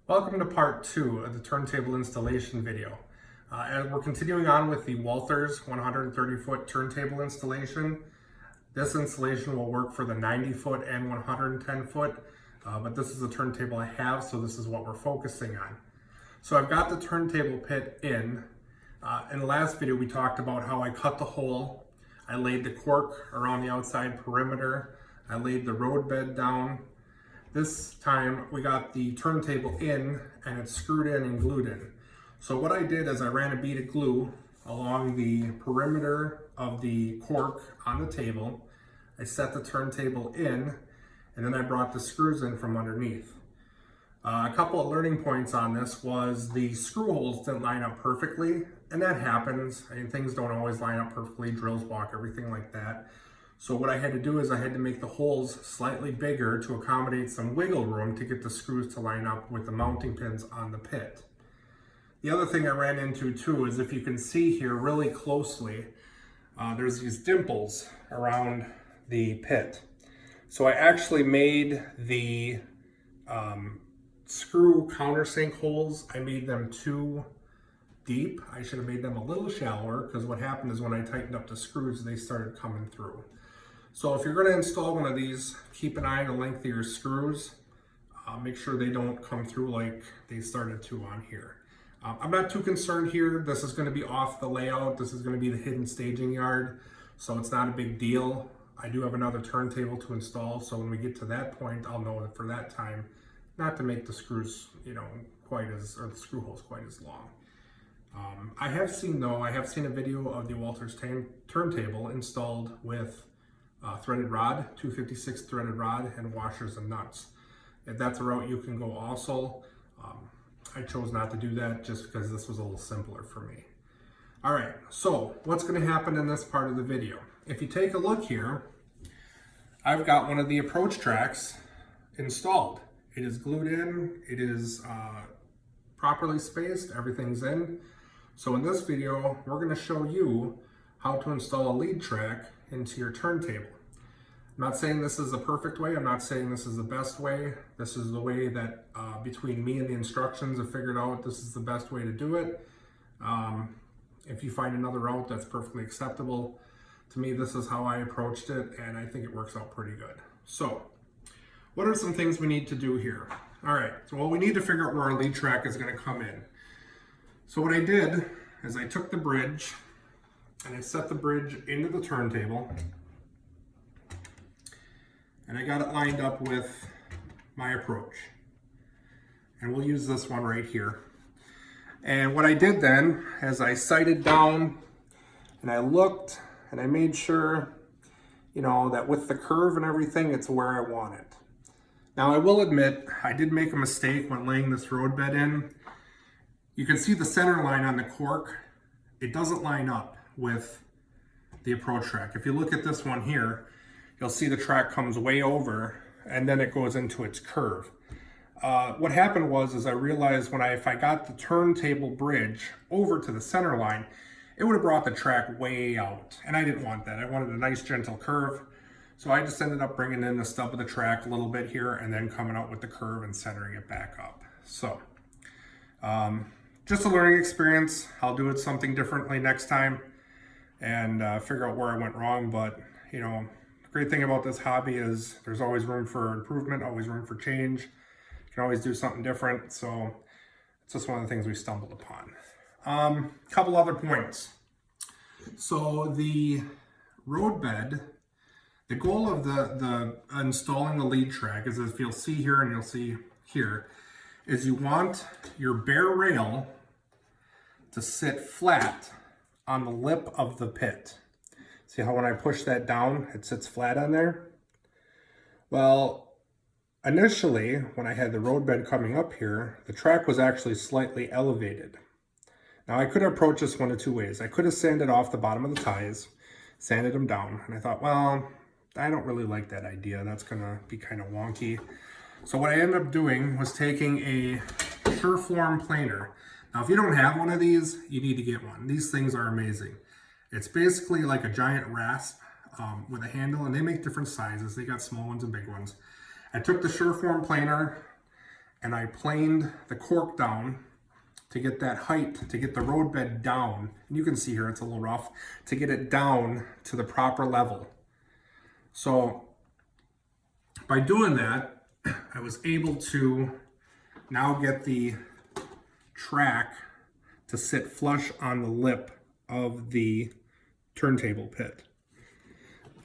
Welcome to part 2 of the turntable installation video. And we're continuing on with the Walthers 130-foot turntable installation. This installation will work for the 90-foot and 110-foot, but this is the turntable I have, so this is what we're focusing on. So I've got the turntable pit in. In the last video we talked about how I cut the hole, I laid the cork around the outside perimeter, I laid the road bed down. This time we got the turntable in and it's screwed in and glued in. So what I did is I ran a bead of glue along the perimeter of the cork on the table. I set the turntable in and then I brought the screws in from underneath. A couple of learning points on this was the screw holes didn't line up perfectly, and that happens. I mean, things don't always line up perfectly, drills walk, everything like that. So what I had to do is I had to make the holes slightly bigger to accommodate some wiggle room to get the screws to line up with the mounting pins on the pit. The other thing I ran into too is, if you can see here really closely, there's these dimples around the pit. So I actually made the screw countersink holes, I made them too deep. I should have made them a little shallower, because what happened is when I tightened up the screws, they started coming through. So if you're going to install one of these, keep an eye on the length of your screws. Make sure they don't come through like they started to on here. I'm not too concerned here. This is going to be off the layout. This is going to be the hidden staging yard, so it's not a big deal. I do have another turntable to install, so when we get to that point, I'll know that for that time not to make the screws, or the screw holes quite as long. I have seen a video of the Walthers turntable installed with threaded rod, 256 threaded rod, and washers and nuts. If that's a route you can go also, I chose not to do that just because this was a little simpler for me. All right, so what's going to happen in this part of the video? If you take a look here, I've got one of the approach tracks installed. It is glued in, it is properly spaced, everything's in. So in this video, we're going to show you how to install a lead track into your turntable. I'm not saying this is the perfect way, I'm not saying this is the best way. This is the way that between me and the instructions have figured out this is the best way to do it. If you find another route, that's perfectly acceptable. To me, this is how I approached it, and I think it works out pretty good. So, what are some things we need to do here? All right, so we need to figure out where our lead track is going to come in. So what I did is I took the bridge and I set the bridge into the turntable, and I got it lined up with my approach. And we'll use this one right here. And what I did then is I sighted down and I looked and I made sure, that with the curve and everything, it's where I want it. Now I will admit, I did make a mistake when laying this road bed in. You can see the center line on the cork. It doesn't line up with the approach track. If you look at this one here, you'll see the track comes way over and then it goes into its curve. What happened was I realized if I got the turntable bridge over to the center line, it would have brought the track way out, and I didn't want that. I wanted a nice gentle curve, so I just ended up bringing in the stub of the track a little bit here and then coming out with the curve and centering it back up. So just a learning experience. I'll do it something differently next time and figure out where I went wrong. But the great thing about this hobby is there's always room for improvement, always room for change. You can always do something different. So it's just one of the things we stumbled upon. Couple other points. So the road bed, the goal of the installing the lead track is, if you'll see here and you'll see here, is you want your bare rail to sit flat on the lip of the pit. See how when I push that down, it sits flat on there? Well, initially, when I had the road bed coming up here, the track was actually slightly elevated. Now I could approach this one of two ways. I could have sanded off the bottom of the ties, sanded them down, and I thought, well, I don't really like that idea. That's gonna be kind of wonky. So what I ended up doing was taking a Sureflorm planer. Now if you don't have one of these, you need to get one. These things are amazing. It's basically like a giant rasp with a handle, and they make different sizes. They got small ones and big ones. I took the Sureflorm planer and I planed the cork down to get that height, to get the road bed down. And you can see here it's a little rough, to get it down to the proper level. So by doing that, I was able to now get the track to sit flush on the lip of the turntable pit.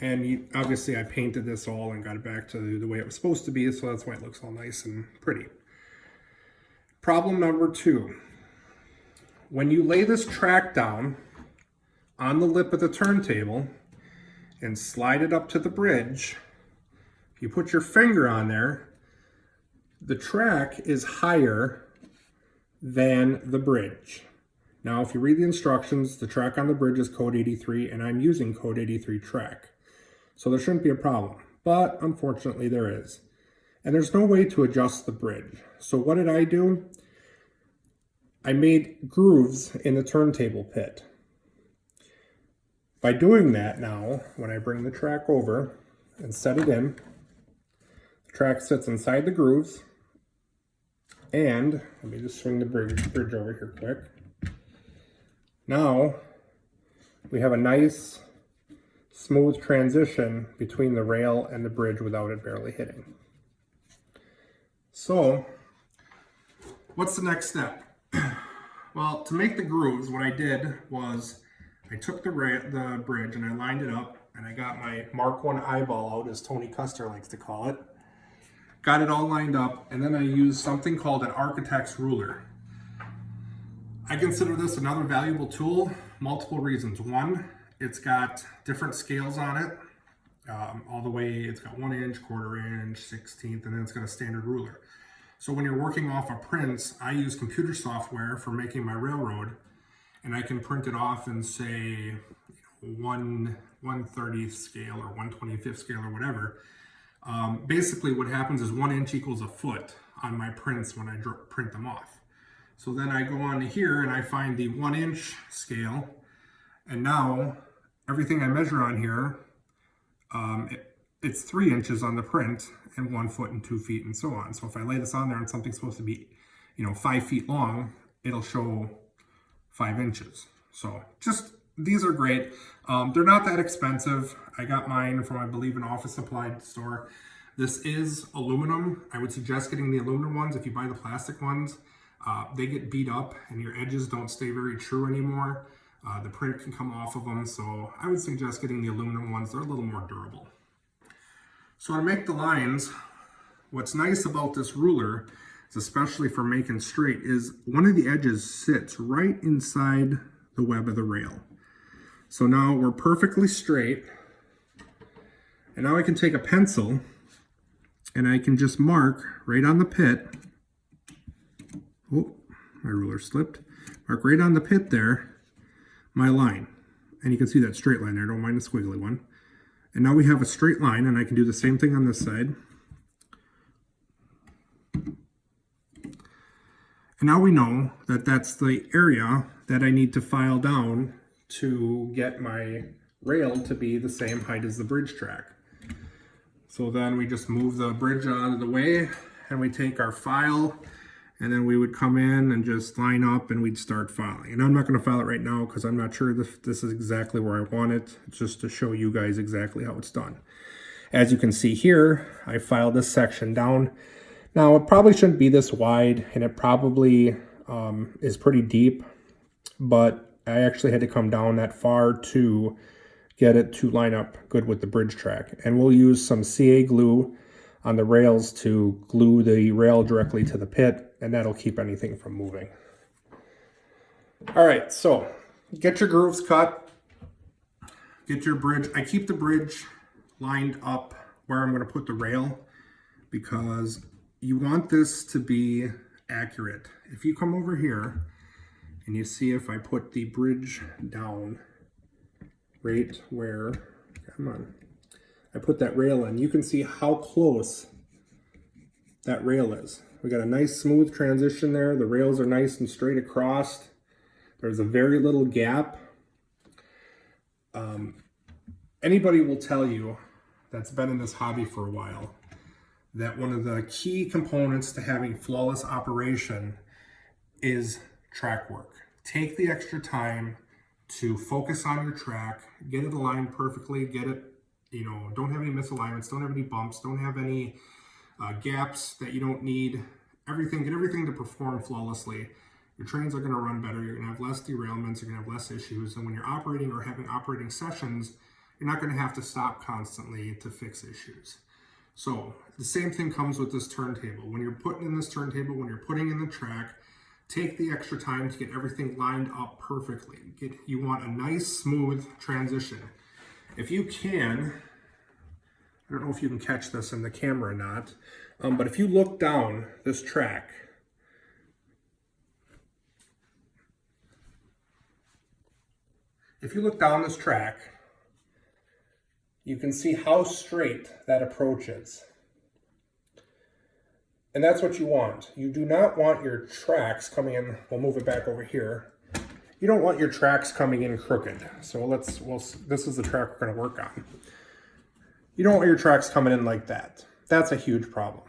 And obviously I painted this all and got it back to the way it was supposed to be, so that's why it looks all nice and pretty. Problem number 2. When you lay this track down on the lip of the turntable and slide it up to the bridge, if you put your finger on there, the track is higher than the bridge. Now, if you read the instructions, the track on the bridge is code 83, and I'm using code 83 track. So there shouldn't be a problem, but unfortunately there is. And there's no way to adjust the bridge. So what did I do? I made grooves in the turntable pit. By doing that now, when I bring the track over and set it in, the track sits inside the grooves. And let me just swing the bridge over here quick. Now we have a nice smooth transition between the rail and the bridge without it barely hitting. So what's the next step? Well, to make the grooves, what I did was I took the bridge and I lined it up, and I got my Mark 1 eyeball out, as Tony Custer likes to call it. Got it all lined up, and then I used something called an architect's ruler. I consider this another valuable tool, multiple reasons. One, it's got different scales on it, all the way, it's got 1 inch, 1/4 inch, 1/16, and then it's got a standard ruler. So when you're working off of prints, I use computer software for making my railroad, and I can print it off in, say, 1/30th scale or 1/25th scale or whatever. Basically what happens is 1 inch equals a foot on my prints when I print them off. So then I go on to here and I find the 1 inch scale, and now everything I measure on here, it's 3 inches on the print and 1 foot and 2 feet and so on. So if I lay this on there and something's supposed to be, 5 feet long, it'll show 5 inches. So these are great. They're not that expensive. I got mine from, I believe, an office supply store. This is aluminum. I would suggest getting the aluminum ones. If you buy the plastic ones, they get beat up and your edges don't stay very true anymore. The print can come off of them, so I would suggest getting the aluminum ones. They're a little more durable. So to make the lines, what's nice about this ruler, especially for making straight, is one of the edges sits right inside the web of the rail. So now we're perfectly straight, and now I can take a pencil and I can just mark right on the pit. Oh, my ruler slipped. Mark right on the pit there, my line. And you can see that straight line there, don't mind the squiggly one. And now we have a straight line, and I can do the same thing on this side. And now we know that that's the area that I need to file down to get my rail to be the same height as the bridge track. So then we just move the bridge out of the way, and we take our file, and then we would come in and just line up and we'd start filing. And I'm not going to file it right now because I'm not sure if this is exactly where I want it. It's just to show you guys exactly how it's done. As you can see here, I filed this section down. Now it probably shouldn't be this wide, and it probably is pretty deep, but I actually had to come down that far to get it to line up good with the bridge track. And we'll use some CA glue on the rails to glue the rail directly to the pit, and that'll keep anything from moving. All right, so get your grooves cut, get your bridge. I keep the bridge lined up where I'm going to put the rail because you want this to be accurate. If you come over here and you see if I put the bridge down right where, come on, I put that rail in, you can see how close that rail is. We got a nice smooth transition there. The rails are nice and straight across. There's a very little gap. Anybody will tell you that's been in this hobby for a while that one of the key components to having flawless operation is track work. Take the extra time to focus on your track, get it aligned perfectly, get it, don't have any misalignments, don't have any bumps, don't have any gaps that you don't need. Get everything to perform flawlessly. Your trains are going to run better. You're going to have less derailments. You're going to have less issues. And when you're operating or having operating sessions, you're not going to have to stop constantly to fix issues. So the same thing comes with this turntable. When you're putting in this turntable, when you're putting in the track, take the extra time to get everything lined up perfectly. You want a nice, smooth transition. If you can, I don't know if you can catch this in the camera or not, but if you look down this track, you can see how straight that approach is. And that's what you want. You do not want your tracks coming in. We'll move it back over here. You don't want your tracks coming in crooked. So this is the track we're going to work on. You don't want your tracks coming in like that. That's a huge problem.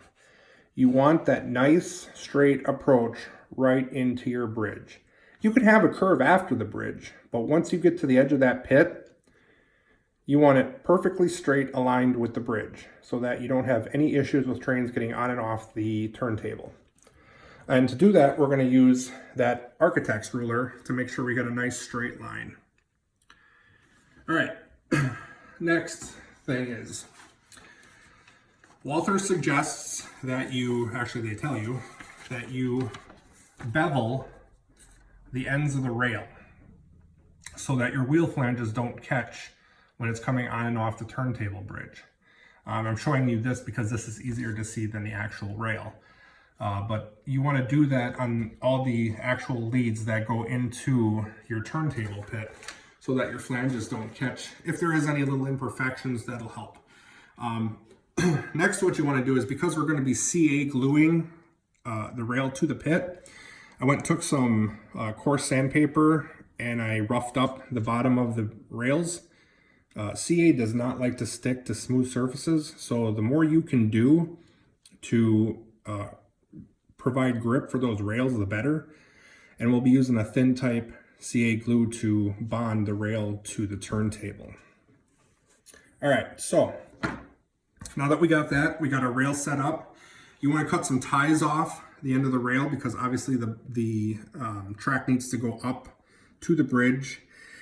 You want that nice straight approach right into your bridge. You can have a curve after the bridge, but once you get to the edge of that pit, you want it perfectly straight aligned with the bridge so that you don't have any issues with trains getting on and off the turntable. And to do that, we're going to use that architect's ruler to make sure we get a nice straight line. All right, next thing is, Walthers suggests that they tell you that you bevel the ends of the rail so that your wheel flanges don't catch when it's coming on and off the turntable bridge. I'm showing you this because this is easier to see than the actual rail. But you want to do that on all the actual leads that go into your turntable pit so that your flanges don't catch. If there is any little imperfections, that'll help. Next, what you want to do is, because we're going to be CA gluing the rail to the pit, I went and took some coarse sandpaper and I roughed up the bottom of the rails. CA does not like to stick to smooth surfaces, so the more you can do to provide grip for those rails, the better. And we'll be using a thin type CA glue to bond the rail to the turntable. All right, so now that we got that, we got our rail set up. You want to cut some ties off the end of the rail because obviously the track needs to go up to the bridge.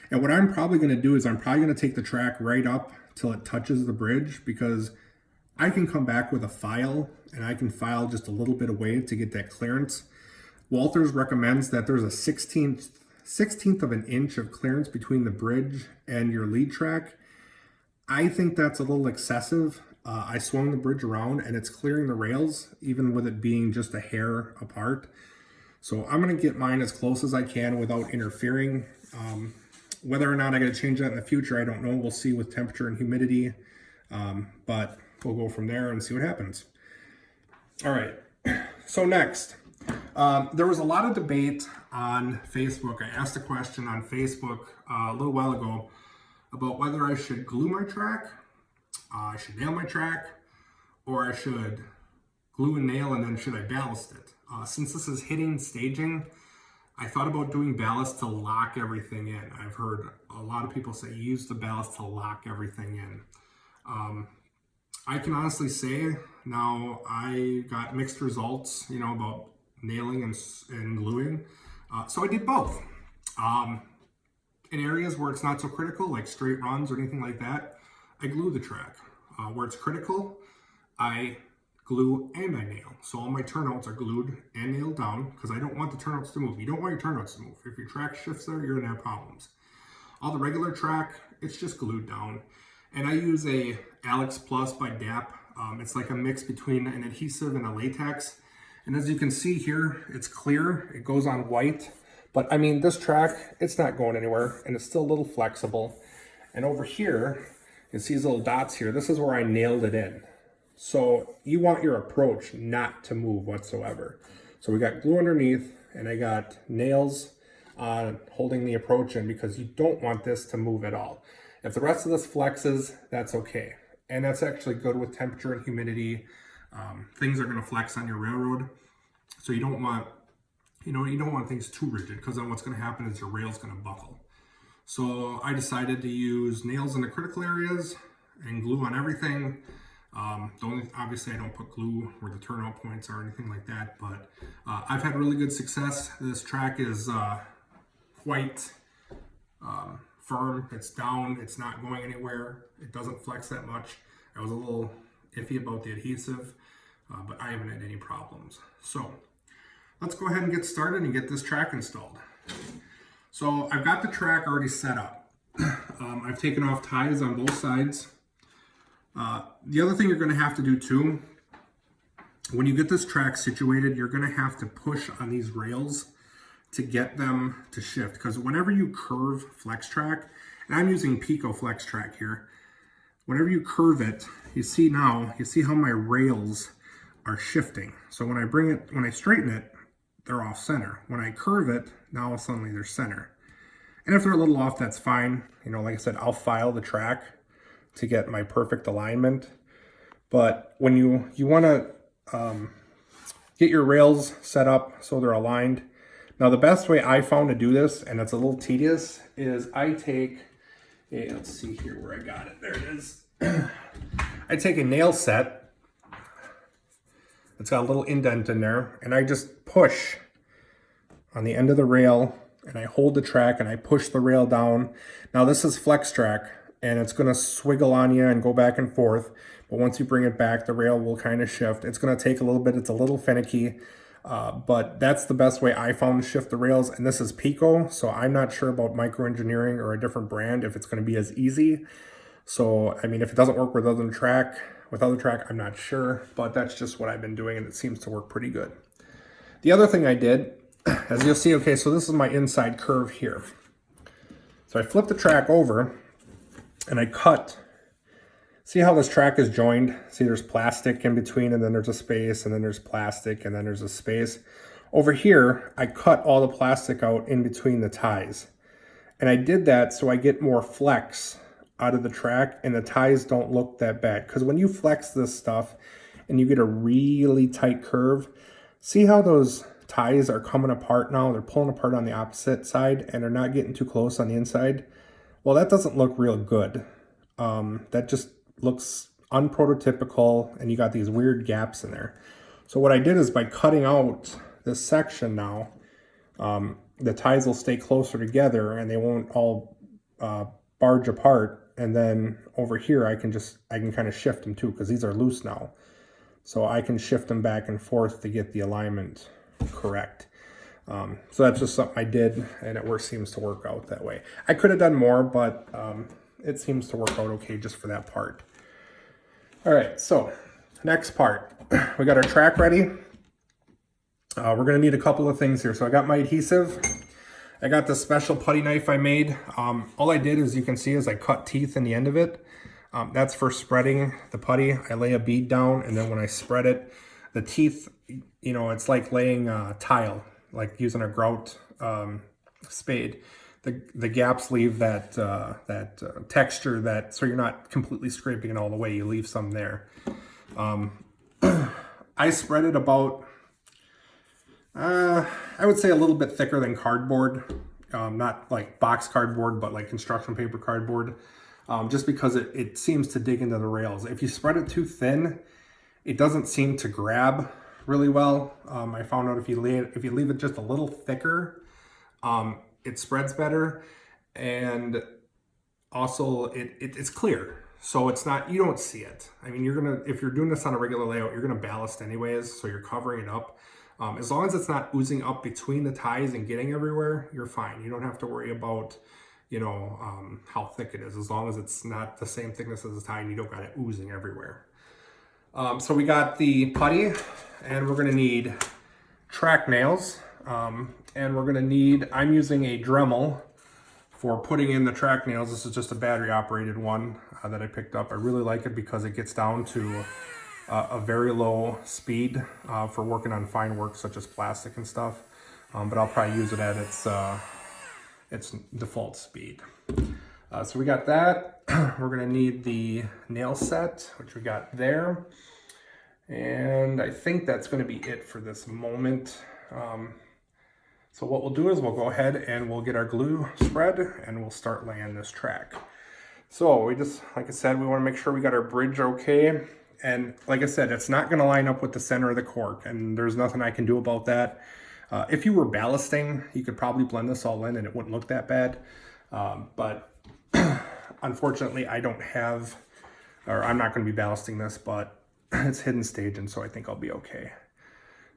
And what I'm probably going to do is I'm probably going to take the track right up till it touches the bridge, because I can come back with a file and I can file just a little bit away to get that clearance. Walthers recommends that there's a 16th of an inch of clearance between the bridge and your lead track. I think that's a little excessive. I swung the bridge around and it's clearing the rails, even with it being just a hair apart. So I'm going to get mine as close as I can without interfering. Whether or not I got to change that in the future, I don't know. We'll see with temperature and humidity, but we'll go from there and see what happens. All right, so next, there was a lot of debate on Facebook. I asked a question on Facebook a little while ago about whether I should glue my track, I should nail my track, or I should glue and nail and then should I ballast it. Since this is hitting staging, I thought about doing ballast to lock everything in. I've heard a lot of people say use the ballast to lock everything in. I can honestly say now I got mixed results, about nailing and gluing. So I did both. In areas where it's not so critical, like straight runs or anything like that, I glue the track. Where it's critical, I glue and I nail. So all my turnouts are glued and nailed down because I don't want the turnouts to move. You don't want your turnouts to move. If your track shifts there, you're gonna have problems. All the regular track, it's just glued down. And I use a Alex Plus by DAP. It's like a mix between an adhesive and a latex. And as you can see here, it's clear, it goes on white. But I mean, this track, it's not going anywhere and it's still a little flexible. And over here, you see these little dots here. This is where I nailed it in. So you want your approach not to move whatsoever. So we got glue underneath and I got nails holding the approach in because you don't want this to move at all. If the rest of this flexes, that's okay. And that's actually good with temperature and humidity. Things are going to flex on your railroad, so you don't want things too rigid, because then what's going to happen is your rail's going to buckle. So I decided to use nails in the critical areas and glue on everything. Obviously I don't put glue where the turnout points are or anything like that, but I've had really good success. This track is quite firm. It's down, it's not going anywhere. It doesn't flex that much. I was a little iffy about the adhesive, but I haven't had any problems. So let's go ahead and get started and get this track installed. So I've got the track already set up. I've taken off ties on both sides. The other thing you're going to have to do too, when you get this track situated, you're going to have to push on these rails to get them to shift, because whenever you curve flex track, and I'm using Pico flex track here, whenever you curve it, you see how my rails are shifting. So when I straighten it, they're off center. When I curve it, now suddenly they're center. And if they're a little off, that's fine. Like I said, I'll file the track to get my perfect alignment. But when you want to get your rails set up so they're aligned. Now the best way I found to do this, and it's a little tedious, is I take let's see here where I got it. There it is. I take a nail set. It's got a little indent in there, and I just push on the end of the rail, and I hold the track and I push the rail down. Now this is flex track, and it's going to swiggle on you and go back and forth. But once you bring it back, the rail will kind of shift. It's going to take a little bit. It's a little finicky, but that's the best way I found to shift the rails. And this is Pico, so I'm not sure about Micro Engineering or a different brand if it's going to be as easy. So, I mean, if it doesn't work with other track, I'm not sure, but that's just what I've been doing, and it seems to work pretty good. The other thing I did, as you'll see, okay, so this is my inside curve here. So I flip the track over, and I cut. See how this track is joined? See, there's plastic in between, and then there's a space, and then there's plastic, and then there's a space. Over here, I cut all the plastic out in between the ties. And I did that so I get more flex out of the track, and the ties don't look that bad. Because when you flex this stuff and you get a really tight curve, see how those ties are coming apart now? They're pulling apart on the opposite side, and they're not getting too close on the inside. Well, that doesn't look real good. That just looks unprototypical, and you got these weird gaps in there. So what I did is, by cutting out this section now, the ties will stay closer together and they won't all barge apart. And then over here, I can kind of shift them too, because these are loose now. So I can shift them back and forth to get the alignment correct. So that's just something I did, and it seems to work out that way. I could have done more, but it seems to work out okay just for that part. All right, so next part. We got our track ready. We're going to need a couple of things here. So I got my adhesive. I got this special putty knife I made. All I did, as you can see, is I cut teeth in the end of it. That's for spreading the putty. I lay a bead down, and then when I spread it, the teeth, it's like laying tile, like using a grout spade. The gaps leave that texture, so you're not completely scraping it all the way. You leave some there. I spread it about, I would say a little bit thicker than cardboard. Not like box cardboard, but like construction paper cardboard. Just because it seems to dig into the rails. If you spread it too thin, it doesn't seem to grab really well. I found out if you leave it just a little thicker, it spreads better, and also it's clear, so it's not, you don't see it. I mean, if you're doing this on a regular layout, you're gonna ballast anyways, so you're covering it up. As long as it's not oozing up between the ties and getting everywhere, you're fine. You don't have to worry about how thick it is, as long as it's not the same thickness as the tie and you don't got it oozing everywhere. So we got the putty, and we're gonna need track nails. And we're gonna need, I'm using a Dremel for putting in the track nails. This is just a battery operated one that I picked up. I really like it because it gets down to a very low speed for working on fine work such as plastic and stuff. But I'll probably use it at its default speed. So we got that. We're gonna need the nail set, which we got there. And I think that's going to be it for this moment. So what we'll do is we'll go ahead and we'll get our glue spread and we'll start laying this track. So we just, like I said, we want to make sure we got our bridge okay. And like I said, it's not going to line up with the center of the cork, and there's nothing I can do about that. If you were ballasting, you could probably blend this all in and it wouldn't look that bad. But unfortunately, I don't have, or I'm not going to be ballasting this, but it's hidden staging, so I think I'll be okay.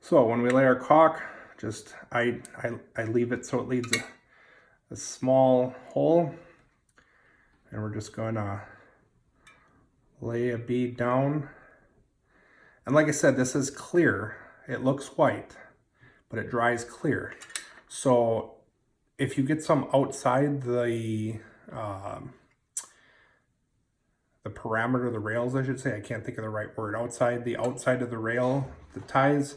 So when we lay our caulk, just I leave it so it leaves a small hole, and we're just gonna lay a bead down. And like I said, this is clear. It looks white, but it dries clear. So if you get some outside the parameter of the rails, I should say, I can't think of the right word, outside of the rail, the ties,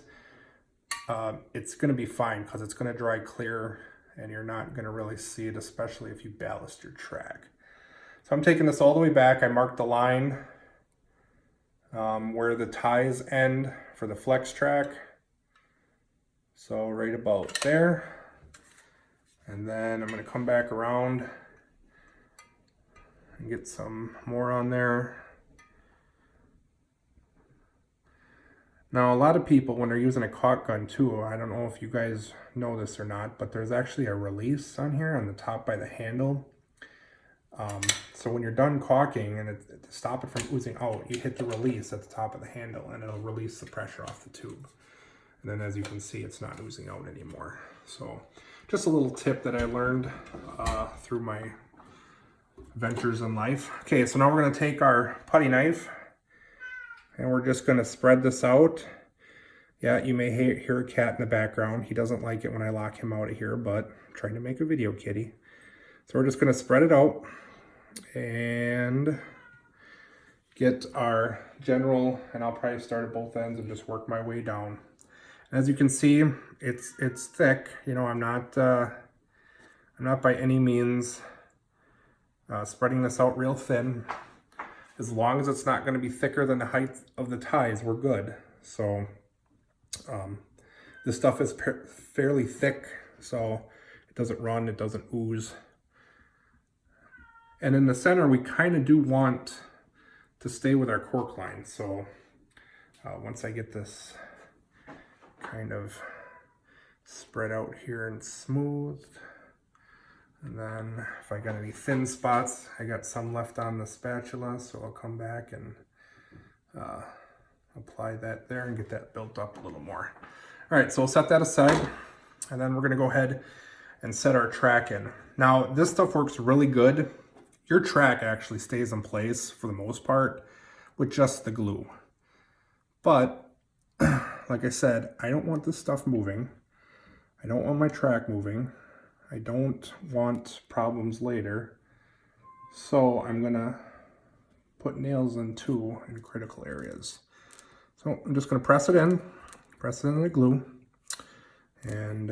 it's going to be fine because it's going to dry clear and you're not going to really see it, especially if you ballast your track. So I'm taking this all the way back. I marked the line where the ties end for the flex track. So right about there. And then I'm going to come back around and get some more on there. Now, a lot of people, when they're using a caulk gun too, I don't know if you guys know this or not, but there's actually a release on here on the top by the handle. So when you're done caulking and to stop it from oozing out, you hit the release at the top of the handle and it'll release the pressure off the tube. And then as you can see, it's not oozing out anymore. So just a little tip that I learned through my ventures in life. Okay, so now we're going to take our putty knife and we're just going to spread this out. Yeah, you may hear a cat in the background. He doesn't like it when I lock him out of here, but I'm trying to make a video, kitty. So we're just going to spread it out and get our general, and I'll probably start at both ends and just work my way down. As you can see, it's thick. You know, I'm not by any means spreading this out real thin. As long as it's not going to be thicker than the height of the ties, we're good. So this stuff is fairly thick, so it doesn't run, it doesn't ooze. And in the center, we kind of do want to stay with our cork line. So once I get this kind of spread out here and smooth, and then if I got any thin spots, I got some left on the spatula, so I'll come back and apply that there and get that built up a little more. All right, so we'll set that aside, and then we're gonna go ahead and set our track in. Now, this stuff works really good. Your track actually stays in place for the most part with just the glue. But like I said, I don't want this stuff moving. I don't want my track moving. I don't want problems later. So I'm gonna put nails in too in critical areas. So I'm just gonna press it in the glue. And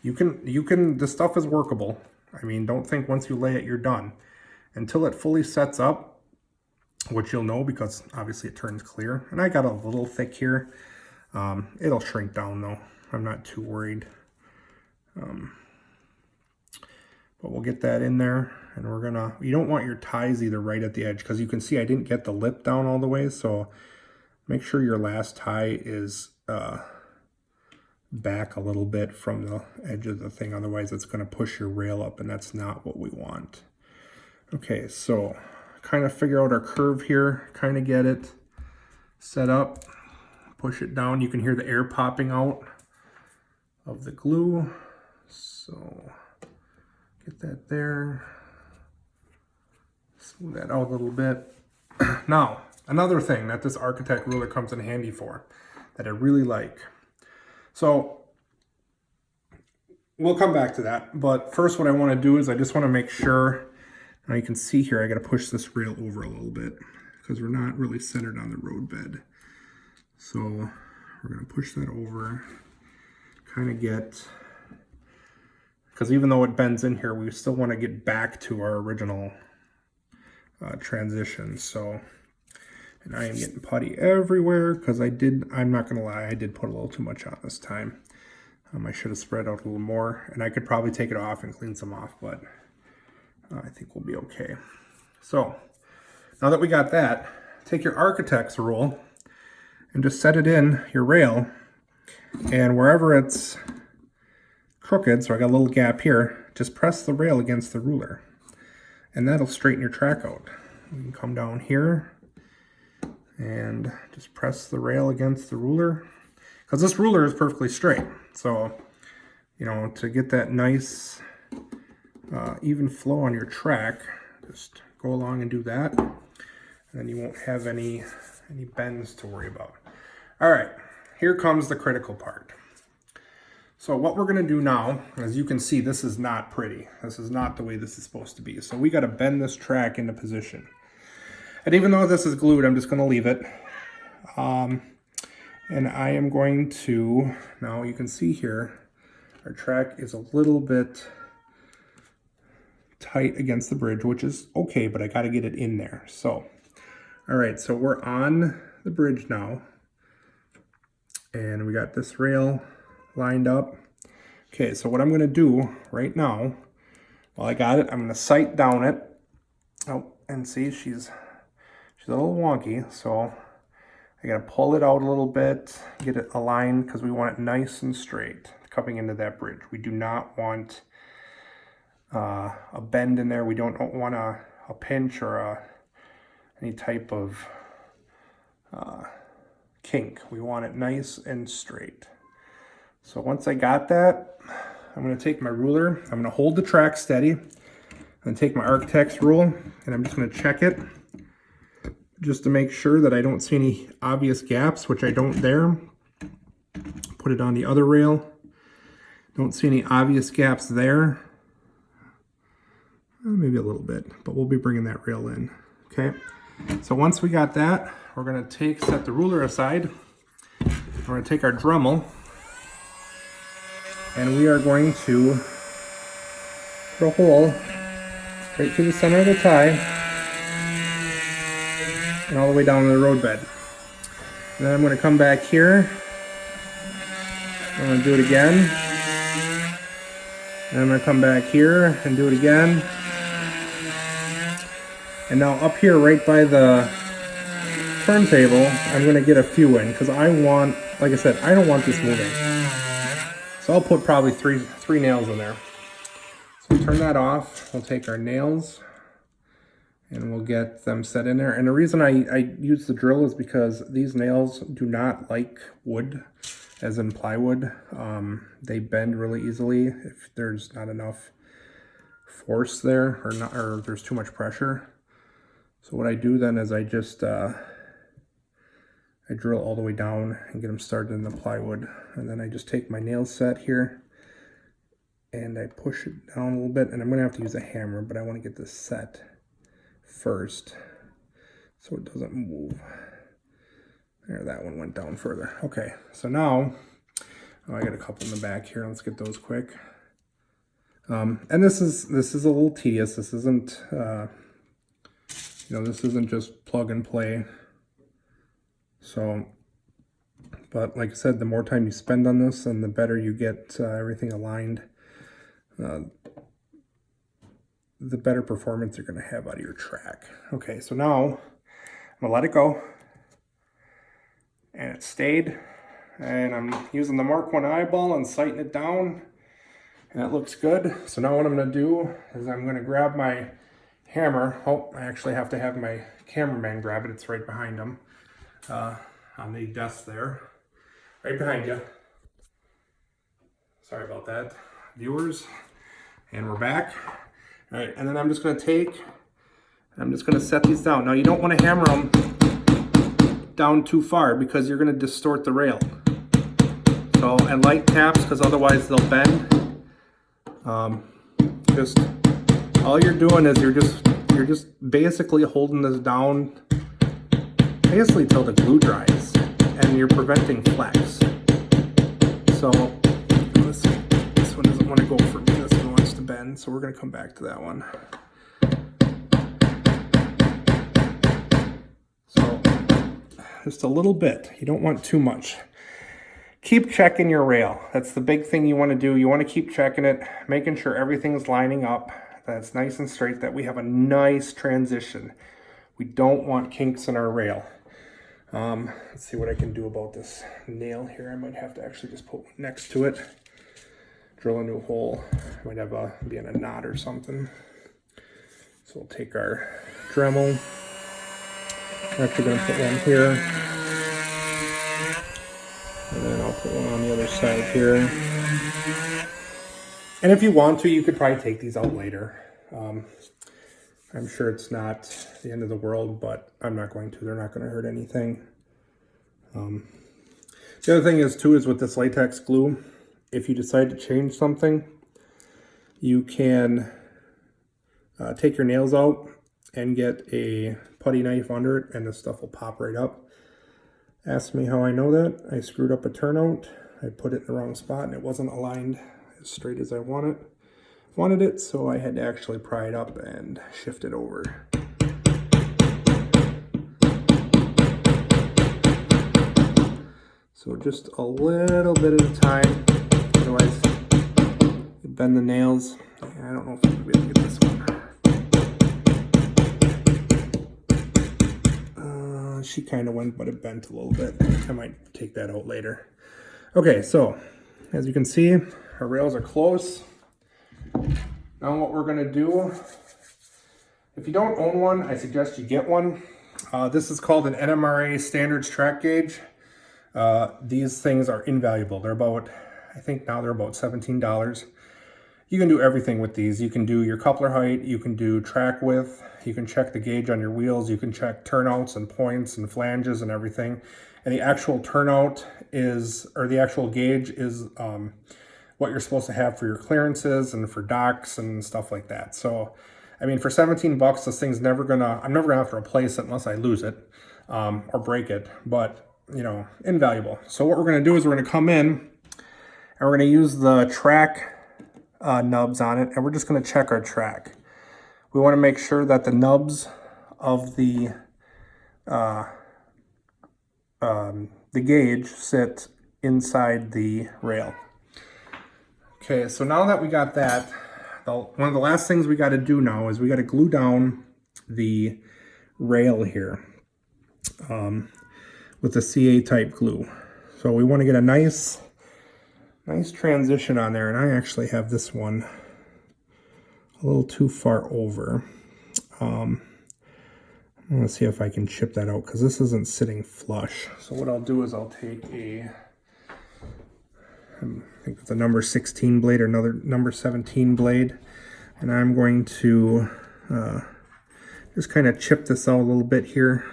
this stuff is workable. I mean, don't think once you lay it, you're done. Until it fully sets up, which you'll know because obviously it turns clear. And I got a little thick here. It'll shrink down though. I'm not too worried. But we'll get that in there, and we're gonna, you don't want your ties either right at the edge, because you can see I didn't get the lip down all the way, so make sure your last tie is back a little bit from the edge of the thing, otherwise it's going to push your rail up, and that's not what we want. Okay, so kind of figure out our curve here, kind of get it set up, push it down. You can hear the air popping out of the glue, so get that there, smooth that out a little bit. Now, another thing that this Architect ruler comes in handy for, that I really like. So we'll come back to that, but first what I want to do is I just want to make sure, now you can see here I got to push this rail over a little bit because we're not really centered on the road bed. So we're going to push that over, kind of get, because even though it bends in here, we still want to get back to our original transition. So And I am getting putty everywhere because I'm not gonna lie, I did put a little too much on this time. I should have spread out a little more, and I could probably take it off and clean some off, but I think we'll be okay. So now that we got that, take your architect's rule and just set it in your rail, and wherever it's crooked, so I got a little gap here, just press the rail against the ruler, and that'll straighten your track out. You can come down here and just press the rail against the ruler, because this ruler is perfectly straight. So, you know, to get that nice even flow on your track, just go along and do that, and then you won't have any bends to worry about. All right, here comes the critical part. So what we're gonna do now, as you can see, this is not pretty. This is not the way this is supposed to be. So we gotta bend this track into position. And even though this is glued, I'm just gonna leave it. And I am going to, now you can see here, our track is a little bit tight against the bridge, which is okay, but I gotta get it in there. So, all right, so we're on the bridge now. And we got this rail lined up. Okay, so what I'm gonna do right now, while I got it, I'm gonna sight down it. Oh, and see, she's a little wonky, so I gotta pull it out a little bit, get it aligned, because we want it nice and straight coming into that bridge. We do not want a bend in there. We don't want a pinch or any type of kink. We want it nice and straight. So once I got that, I'm gonna take my ruler, I'm gonna hold the track steady, and take my architect's rule, and I'm just gonna check it just to make sure that I don't see any obvious gaps, which I don't there. Put it on the other rail. Don't see any obvious gaps there. Maybe a little bit, but we'll be bringing that rail in, okay? So once we got that, we're gonna set the ruler aside. We're gonna take our Dremel, and we are going to put a hole right through the center of the tie, and all the way down to the roadbed. And then I'm going to come back here. I'm going to do it again. And I'm going to come back here and do it again. And now up here right by the turntable, I'm going to get a few in, because I want, like I said, I don't want this moving. So I'll put probably three nails in there. So we'll turn that off. We'll take our nails and we'll get them set in there. And the reason I use the drill is because these nails do not like wood, as in plywood. They bend really easily if there's not enough force there, or there's too much pressure. So what I do then is I just I drill all the way down and get them started in the plywood, and then I just take my nail set here and I push it down a little bit, and I'm gonna have to use a hammer, but I want to get this set first so it doesn't move. There, that one went down further. Okay, so now I got a couple in the back here. Let's get those quick. And this is a little tedious. This isn't this isn't just plug and play. So, but like I said, the more time you spend on this, and the better you get everything aligned, the better performance you're going to have out of your track. Okay, so now I'm going to let it go. And it stayed. And I'm using the Mark 1 eyeball and sighting it down. And it looks good. So now what I'm going to do is I'm going to grab my hammer. Oh, I actually have to have my cameraman grab it. It's right behind him on the desk there. Right behind you. Sorry about that, viewers. And we're back. All right, and then I'm just going to set these down. Now you don't want to hammer them down too far because you're going to distort the rail. So, and light taps, because otherwise they'll bend. Just all you're doing is you're just basically holding this down basically till the glue dries, and you're preventing flex. So this one doesn't want to go for me. This one wants to bend, so we're going to come back to that one. So just a little bit. You don't want too much. Keep checking your rail. That's the big thing you want to do. You want to keep checking it, making sure everything's lining up, that it's nice and straight, that we have a nice transition. We don't want kinks in our rail. Let's see what I can do about this nail here. I might have to actually just put one next to it. Drill a new hole. Might have be in a knot or something. So we'll take our Dremel. We're actually going to put one here. And then I'll put one on the other side here. And if you want to, you could probably take these out later. I'm sure it's not the end of the world, but I'm not going to. They're not going to hurt anything. The other thing is, too, is with this latex glue, if you decide to change something, you can take your nails out and get a putty knife under it, and this stuff will pop right up. Ask me how I know that. I screwed up a turnout. I put it in the wrong spot, and it wasn't aligned as straight as I wanted it, so I had to actually pry it up and shift it over. So just a little bit at a time, otherwise you bend the nails. I don't know if I'm going to be able to get this one. She kind of went, but it bent a little bit. I might take that out later. Okay, so as you can see, our rails are close. Now what we're going to do, if you don't own one, I suggest you get one. This is called an NMRA standards track gauge. These things are invaluable. They're about, I think now they're about $17. You can do everything with these. You can do your coupler height, you can do track width, you can check the gauge on your wheels, you can check turnouts and points and flanges and everything. And the actual turnout is, or the actual gauge is what you're supposed to have for your clearances and for docks and stuff like that. So, I mean, for 17 bucks, this thing's I'm never gonna have to replace it unless I lose it or break it, but you know, invaluable. So what we're gonna do is we're gonna come in and we're gonna use the track nubs on it, and we're just gonna check our track. We wanna make sure that the nubs of the gauge sit inside the rail. Okay, so now that we got that, one of the last things we got to do now is we got to glue down the rail here with the CA type glue. So we want to get a nice transition on there, and I actually have this one a little too far over. I'm going to see if I can chip that out because this isn't sitting flush. So what I'll do is I'll take I think it's a number 16 blade or another number 17 blade, and I'm going to just kind of chip this out a little bit here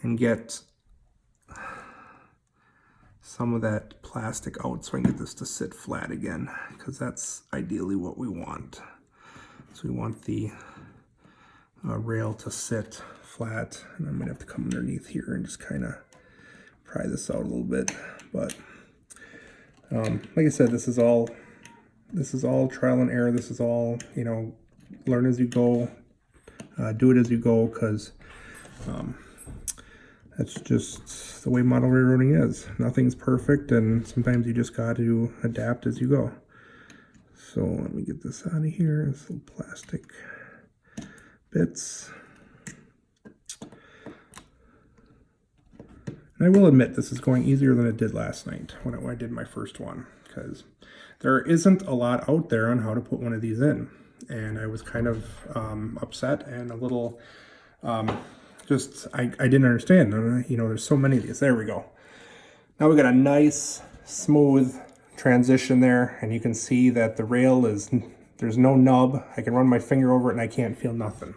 and get some of that plastic out so I can get this to sit flat again, because that's ideally what we want. So we want the rail to sit flat, and I'm going to have to come underneath here and just kind of pry this out a little bit. But like I said, this is all trial and error. This is all, you know, learn as you go, do it as you go, because that's just the way model railroading is. Nothing's perfect, and sometimes you just got to adapt as you go. So let me get this out of here. This little plastic bits. And I will admit this is going easier than it did last night when I did my first one, because there isn't a lot out there on how to put one of these in. And I was kind of upset and a little I didn't understand. You know, there's so many of these. There we go. Now we got a nice smooth transition there, and you can see that the rail there's no nub. I can run my finger over it and I can't feel nothing.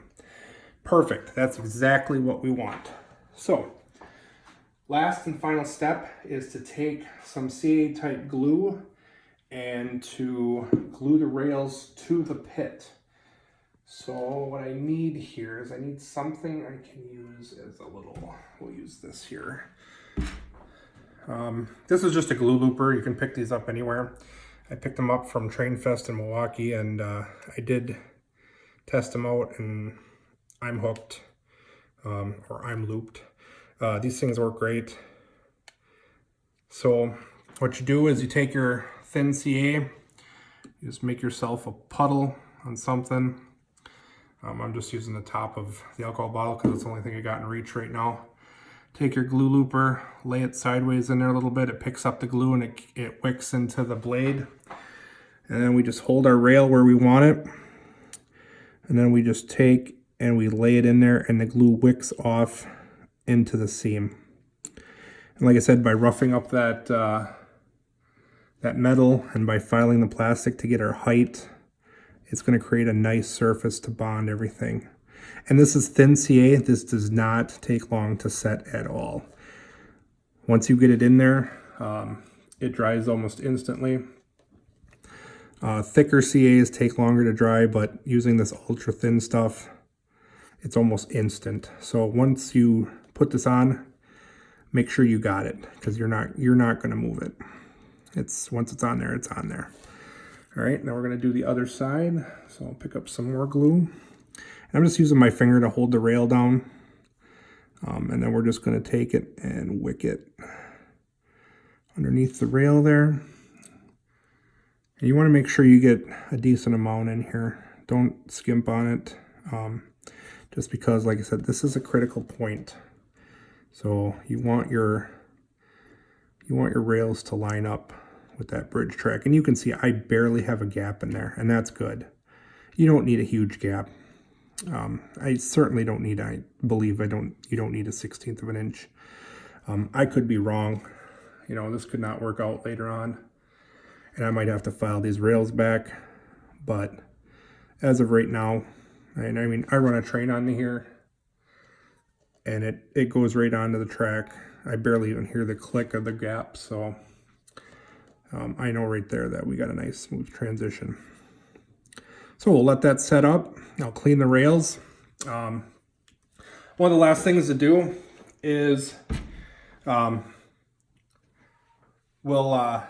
Perfect. That's exactly what we want. So last and final step is to take some CA type glue and to glue the rails to the pit. So what I need here is I need something I can use as a little, we'll use this here. This is just a glue looper. You can pick these up anywhere. I picked them up from Train Fest in Milwaukee, and I did test them out, and I'm hooked, or I'm looped. These things work great. So what you do is you take your thin CA, you just make yourself a puddle on something. I'm just using the top of the alcohol bottle because it's the only thing I got in reach right now. Take your glue looper, lay it sideways in there a little bit. It picks up the glue and it wicks into the blade. And then we just hold our rail where we want it. And then we just take and we lay it in there and the glue wicks off into the seam. And like I said, by roughing up that metal and by filing the plastic to get our height, it's going to create a nice surface to bond everything. And this is thin CA. This does not take long to set at all. Once you get it in there, it dries almost instantly. Thicker CAs take longer to dry, but using this ultra thin stuff, it's almost instant. So once you put this on, make sure you got it, because you're not going to move it. Once it's on there, it's on there. All right, now we're going to do the other side. So I'll pick up some more glue. And I'm just using my finger to hold the rail down. And then we're just going to take it and wick it underneath the rail there. And you want to make sure you get a decent amount in here. Don't skimp on it. Just because, like I said, this is a critical point. So you want your rails to line up with that bridge track. And you can see I barely have a gap in there, and that's good. You don't need a huge gap. I certainly don't need, you don't need a 1/16 of an inch. I could be wrong. You know, this could not work out later on. And I might have to file these rails back. But as of right now, and I mean, I run a train onto here, and it goes right onto the track. I barely even hear the click of the gap, so I know right there that we got a nice smooth transition. So we'll let that set up. I'll clean the rails. One of the last things to do is we'll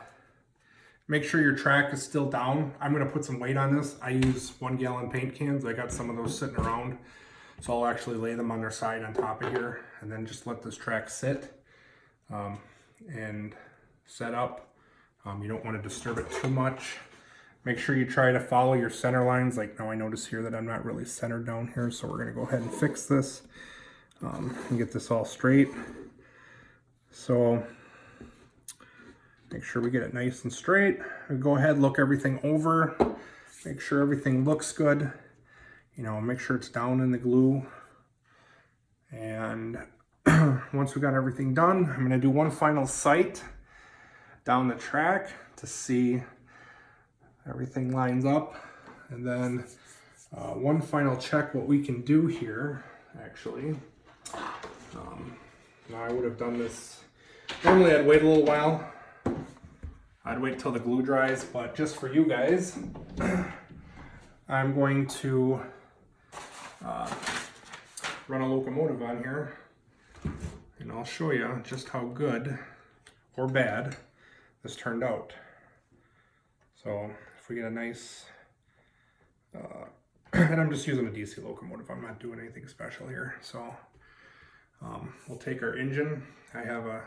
make sure your track is still down. I'm going to put some weight on this. I use 1 gallon paint cans. I got some of those sitting around. So I'll actually lay them on their side on top of here and then just let this track sit and set up. You don't want to disturb it too much. Make sure you try to follow your center lines. Like now I notice here that I'm not really centered down here. So we're going to go ahead and fix this and get this all straight. So make sure we get it nice and straight. We go ahead, look everything over. Make sure everything looks good. You know, make sure it's down in the glue. And once we got everything done, I'm going to do one final sight down the track to see everything lines up. And then one final check what we can do here, actually. Now I would have done this, normally I'd wait a little while. I'd wait till the glue dries, but just for you guys, I'm going to run a locomotive on here, and I'll show you just how good or bad this turned out. So if we get a nice, and I'm just using a DC locomotive, I'm not doing anything special here. So we'll take our engine. I have a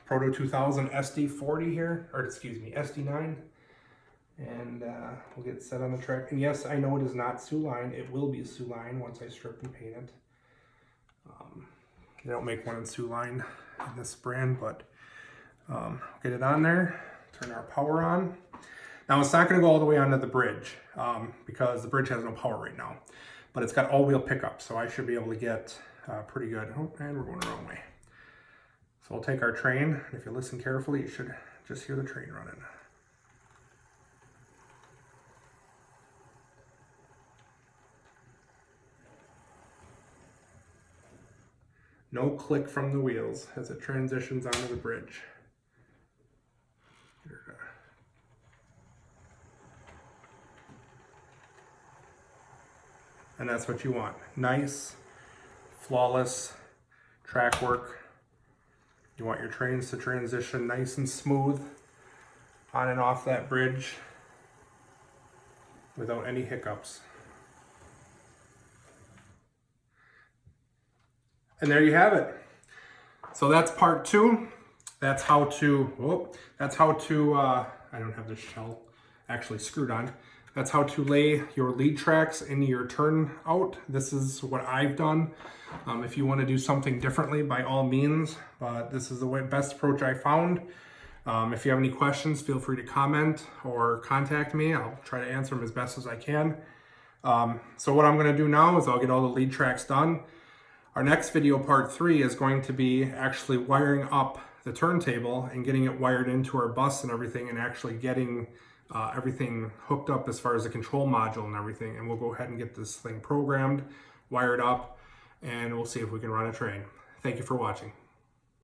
Proto 2000 SD40 here, or excuse me, SD9. And we'll get it set on the track. And yes, I know it is not Sioux-line. It will be Sioux-line once I strip and paint it. They don't make one in Sioux-line in this brand, but get it on there, turn our power on. Now it's not going to go all the way onto the bridge because the bridge has no power right now, but it's got all-wheel pickup, so I should be able to get pretty good. Oh, and we're going the wrong way. So we'll take our train, and if you listen carefully, you should just hear the train running. No click from the wheels as it transitions onto the bridge. And that's what you want. Nice, flawless track work. You want your trains to transition nice and smooth on and off that bridge without any hiccups. And there you have it. So that's part 2. That's how to, I don't have this shell actually screwed on. That's how to lay your lead tracks into your turnout. This is what I've done. If you want to do something differently, by all means, but this is the best approach I found. If you have any questions, feel free to comment or contact me. I'll try to answer them as best as I can. So what I'm going to do now is I'll get all the lead tracks done. Our next video, part 3, is going to be actually wiring up the turntable and getting it wired into our bus and everything, and actually getting everything hooked up as far as the control module and everything. And we'll go ahead and get this thing programmed, wired up, and we'll see if we can run a train. Thank you for watching.